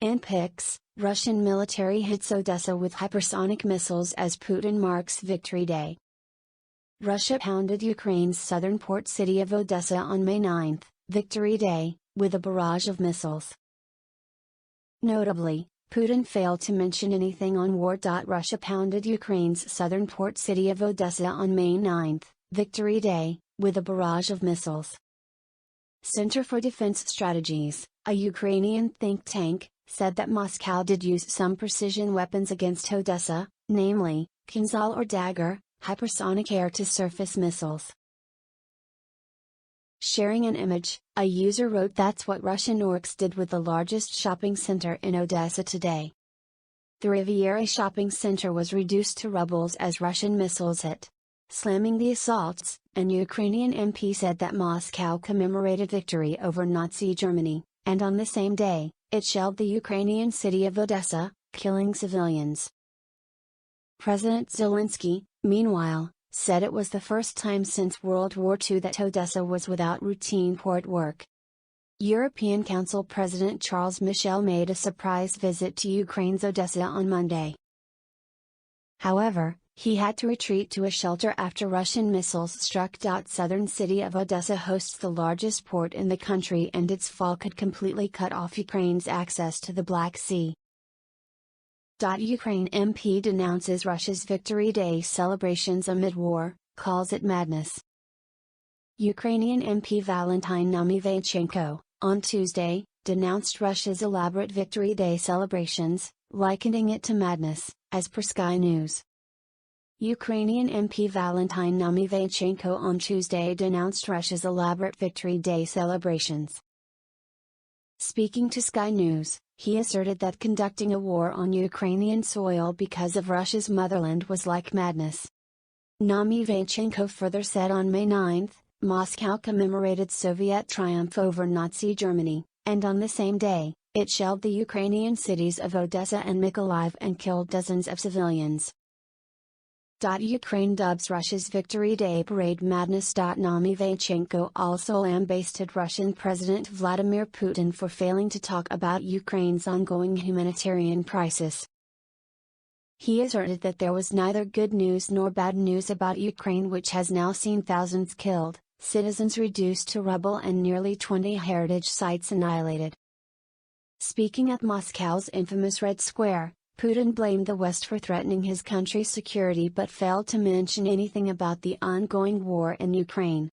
In pics, Russian military hits Odessa with hypersonic missiles as Putin marks Victory Day. Russia pounded Ukraine's southern port city of Odessa on May 9, Victory Day, with a barrage of missiles. Notably, Putin failed to mention anything on war. Russia pounded Ukraine's southern port city of Odessa on May 9, Victory Day, with a barrage of missiles. Center for Defense Strategies, a Ukrainian think tank, said that Moscow did use some precision weapons against Odessa, namely, Kinzhal or Dagger, hypersonic air-to-surface missiles. Sharing an image, a user wrote, "That's what Russian orcs did with the largest shopping center in Odessa today." The Riviera shopping center was reduced to rubble as Russian missiles hit. Slamming the assaults, an Ukrainian MP said that Moscow commemorated victory over Nazi Germany, and on the same day, it shelled the Ukrainian city of Odessa, killing civilians. President Zelensky, meanwhile, said it was the first time since World War II that Odessa was without routine port work. European Council President Charles Michel made a surprise visit to Ukraine's Odessa on Monday. However, he had to retreat to a shelter after Russian missiles struck. Southern city of Odessa hosts the largest port in the country, and its fall could completely cut off Ukraine's access to the Black Sea. Ukraine MP denounces Russia's Victory Day celebrations amid war, calls it madness. Ukrainian MP Valentin Naumyvaichenko, on Tuesday, denounced Russia's elaborate Victory Day celebrations, likening it to madness, as per Sky News. Ukrainian MP Valentin Naumyvaichenko on Tuesday denounced Russia's elaborate Victory Day celebrations. Speaking to Sky News, he asserted that conducting a war on Ukrainian soil because of Russia's motherland was like madness. Naumyvaichenko further said on May 9, Moscow commemorated Soviet triumph over Nazi Germany, and on the same day, it shelled the Ukrainian cities of Odessa and Mykolaiv and killed dozens of civilians. Ukraine dubs Russia's Victory Day parade madness. Naumyvaichenko also lambasted Russian President Vladimir Putin for failing to talk about Ukraine's ongoing humanitarian crisis. He asserted that there was neither good news nor bad news about Ukraine, which has now seen thousands killed, citizens reduced to rubble, and nearly 20 heritage sites annihilated. Speaking at Moscow's infamous Red Square, Putin blamed the West for threatening his country's security but failed to mention anything about the ongoing war in Ukraine.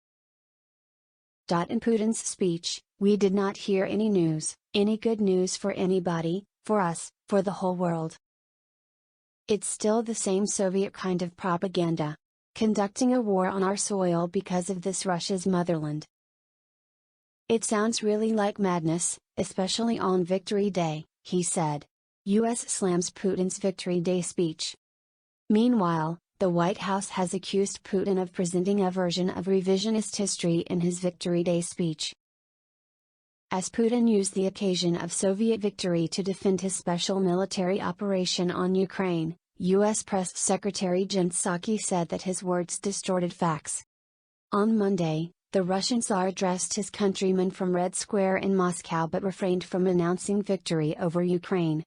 In Putin's speech, "We did not hear any news, any good news for anybody, for us, for the whole world. It's still the same Soviet kind of propaganda. Conducting a war on our soil because of this Russia's motherland. It sounds really like madness, especially on Victory Day," he said. U.S. slams Putin's Victory Day speech. Meanwhile, the White House has accused Putin of presenting a version of revisionist history in his Victory Day speech. As Putin used the occasion of Soviet victory to defend his special military operation on Ukraine, U.S. Press Secretary Jen Psaki said that his words distorted facts. On Monday, the Russian Tsar addressed his countrymen from Red Square in Moscow but refrained from announcing victory over Ukraine.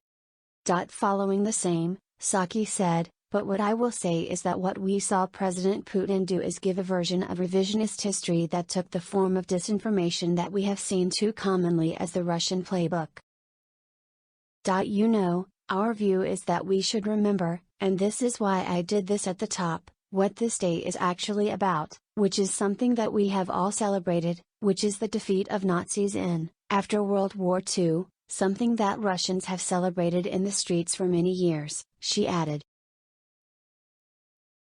Following the same, Psaki said, "But what I will say is that what we saw President Putin do is give a version of revisionist history that took the form of disinformation that we have seen too commonly as the Russian playbook. Our view is that we should remember, and this is why I did this at the top, what this day is actually about, which is something that we have all celebrated, which is the defeat of Nazis after World War II, something that Russians have celebrated in the streets for many years," she added.